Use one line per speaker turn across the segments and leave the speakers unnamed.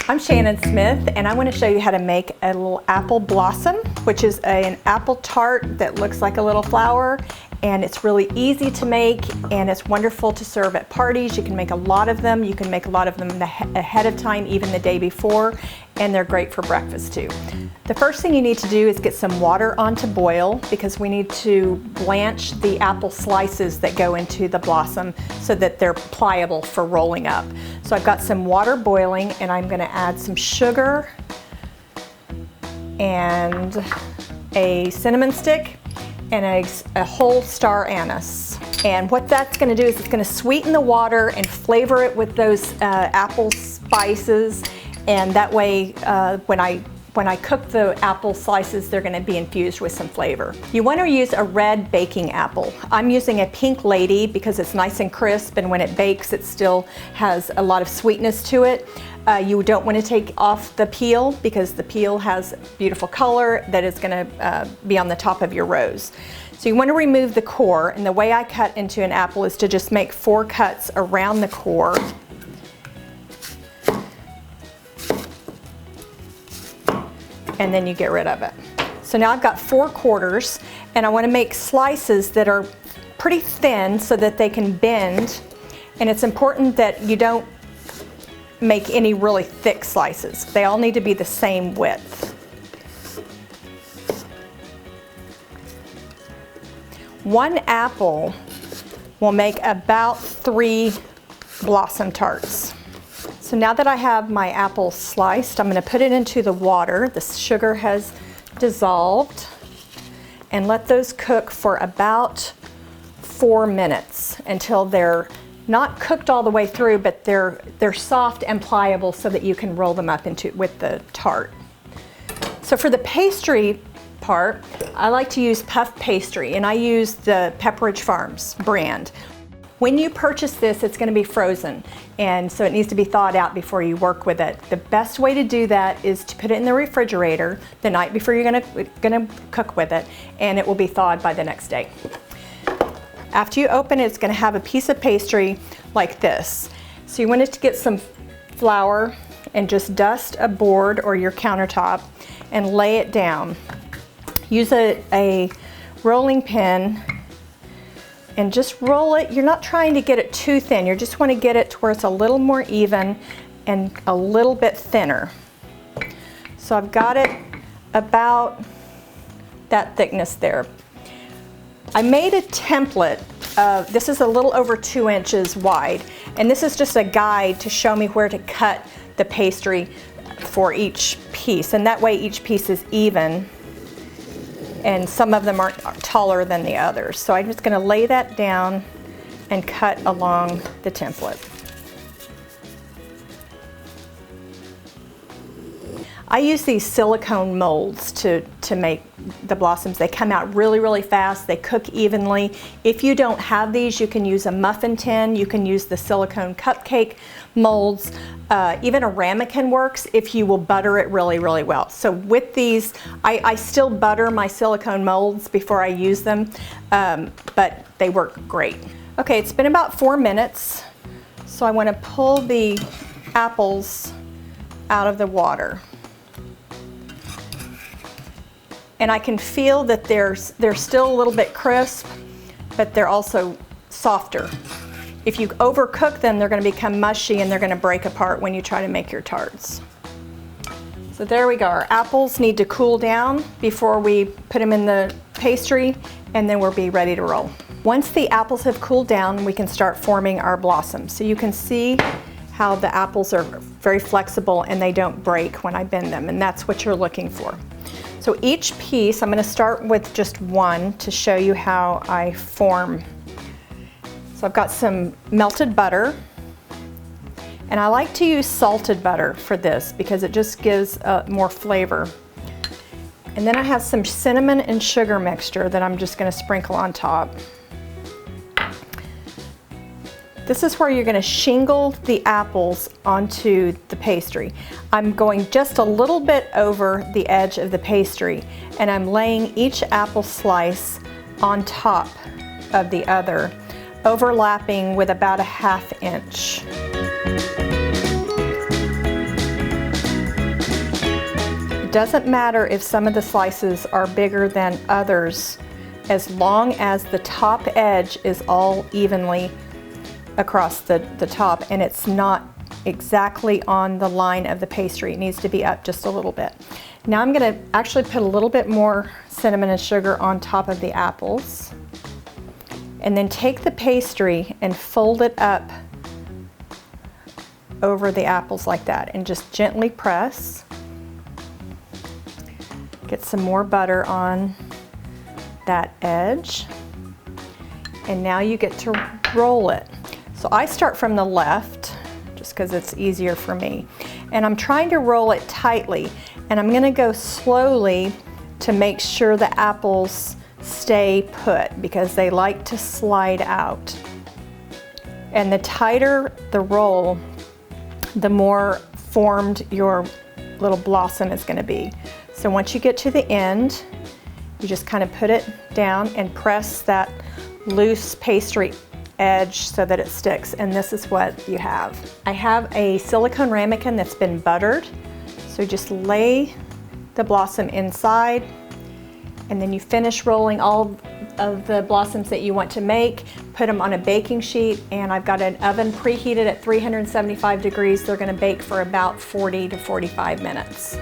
I'm Shannon Smith, and I want to show you how to make a little apple blossom, which is an apple tart that looks like a little flower, and it's really easy to make, and it's wonderful to serve at parties. You can make a lot of them. You can make a lot of them ahead of time, even the day before, and they're great for breakfast too. The first thing you need to do is get some water on to boil, because we need to blanch the apple slices that go into the blossom so that they're pliable for rolling up. So I've got some water boiling, and I'm going to add some sugar and a cinnamon stick and a whole star anise. And what that's going to do is it's going to sweeten the water and flavor it with those apple spices, and that way when I cook the apple slices, they're going to be infused with some flavor. You want to use a red baking apple. I'm using a Pink Lady because it's nice and crisp, and when it bakes it still has a lot of sweetness to it. You don't want to take off the peel, because the peel has beautiful color that is going to be on the top of your rose. So you want to remove the core, and the way I cut into an apple is to just make 4 cuts around the core. And then you get rid of it. So now I've got 4 quarters, and I want to make slices that are pretty thin so that they can bend, and it's important that you don't make any really thick slices. They all need to be the same width. One apple will make about 3 blossom tarts. So now that I have my apple sliced, I'm going to put it into the water. The sugar has dissolved, and let those cook for about 4 minutes until they're not cooked all the way through, but they're soft and pliable so that you can roll them up with the tart. So for the pastry part, I like to use puff pastry, and I use the Pepperidge Farms brand. When you purchase this, it's going to be frozen, and so it needs to be thawed out before you work with it. The best way to do that is to put it in the refrigerator the night before you're going to cook with it, and it will be thawed by the next day. After you open it, it's going to have a piece of pastry like this. So you want it to get some flour and just dust a board or your countertop and lay it down. Use a rolling pin and just roll it. You're not trying to get it too thin. You just want to get it to where it's a little more even and a little bit thinner. So I've got it about that thickness there. I made a template. This is a little over 2 inches wide, and this is just a guide to show me where to cut the pastry for each piece, and that way each piece is even, and some of them aren't taller than the others. So I'm just going to lay that down and cut along the template. I use these silicone molds to make the blossoms. They come out really, really fast. They cook evenly. If you don't have these, you can use a muffin tin. You can use the silicone cupcake molds. Even a ramekin works if you will butter it really, really well. So with these, I still butter my silicone molds before I use them, but they work great. Okay, it's been about 4 minutes, so I want to pull the apples out of the water. And I can feel that they're still a little bit crisp, but they're also softer. If you overcook them, they're going to become mushy and they're going to break apart when you try to make your tarts. So there we go. Our apples need to cool down before we put them in the pastry, and then we'll be ready to roll. Once the apples have cooled down, we can start forming our blossoms. So you can see how the apples are very flexible and they don't break when I bend them, and that's what you're looking for. So each piece, I'm going to start with just one to show you how I form. So I've got some melted butter, and I like to use salted butter for this because it just gives more flavor. And then I have some cinnamon and sugar mixture that I'm just going to sprinkle on top. This is where you're going to shingle the apples onto the pastry. I'm going just a little bit over the edge of the pastry, and I'm laying each apple slice on top of the other, overlapping with about a 1/2 inch. doesn't matter if some of the slices are bigger than others, as long as the top edge is all evenly across the top and it's not exactly on the line of the pastry. It needs to be up just a little bit. Now I'm going to actually put a little bit more cinnamon and sugar on top of the apples, and then take the pastry and fold it up over the apples like that and just gently press. Get some more butter on that edge, and now you get to roll it. So I start from the left just because it's easier for me, and I'm trying to roll it tightly, and I'm going to go slowly to make sure the apples stay put because they like to slide out. And the tighter the roll, the more formed your little blossom is going to be. So once you get to the end, you just kind of put it down and press that loose pastry edge so that it sticks, and this is what you have. I have a silicone ramekin that's been buttered, so just lay the blossom inside, and then you finish rolling all of the blossoms that you want to make, put them on a baking sheet, and I've got an oven preheated at 375 degrees. They're going to bake for about 40 to 45 minutes.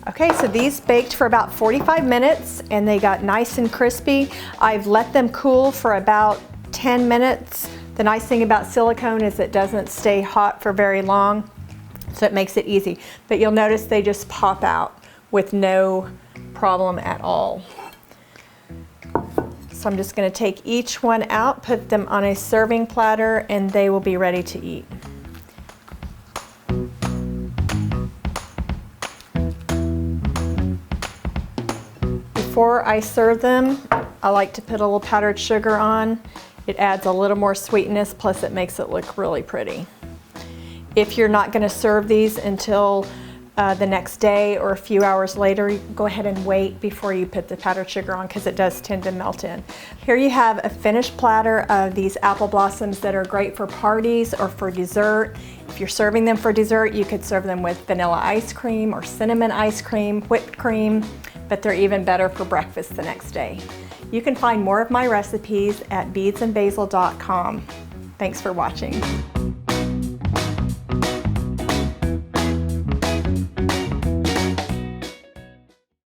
Okay, so these baked for about 45 minutes and they got nice and crispy. I've let them cool for about 10 minutes. The nice thing about silicone is it doesn't stay hot for very long, so it makes it easy. But you'll notice they just pop out with no problem at all. So I'm just going to take each one out, put them on a serving platter, and they will be ready to eat. Before I serve them, I like to put a little powdered sugar on. It adds a little more sweetness, plus it makes it look really pretty. If you're not going to serve these until the next day or a few hours later, go ahead and wait before you put the powdered sugar on because it does tend to melt in. Here you have a finished platter of these apple blossoms that are great for parties or for dessert. If you're serving them for dessert, you could serve them with vanilla ice cream or cinnamon ice cream, whipped cream, but they're even better for breakfast the next day. You can find more of my recipes at beadsandbasil.com. Thanks for watching.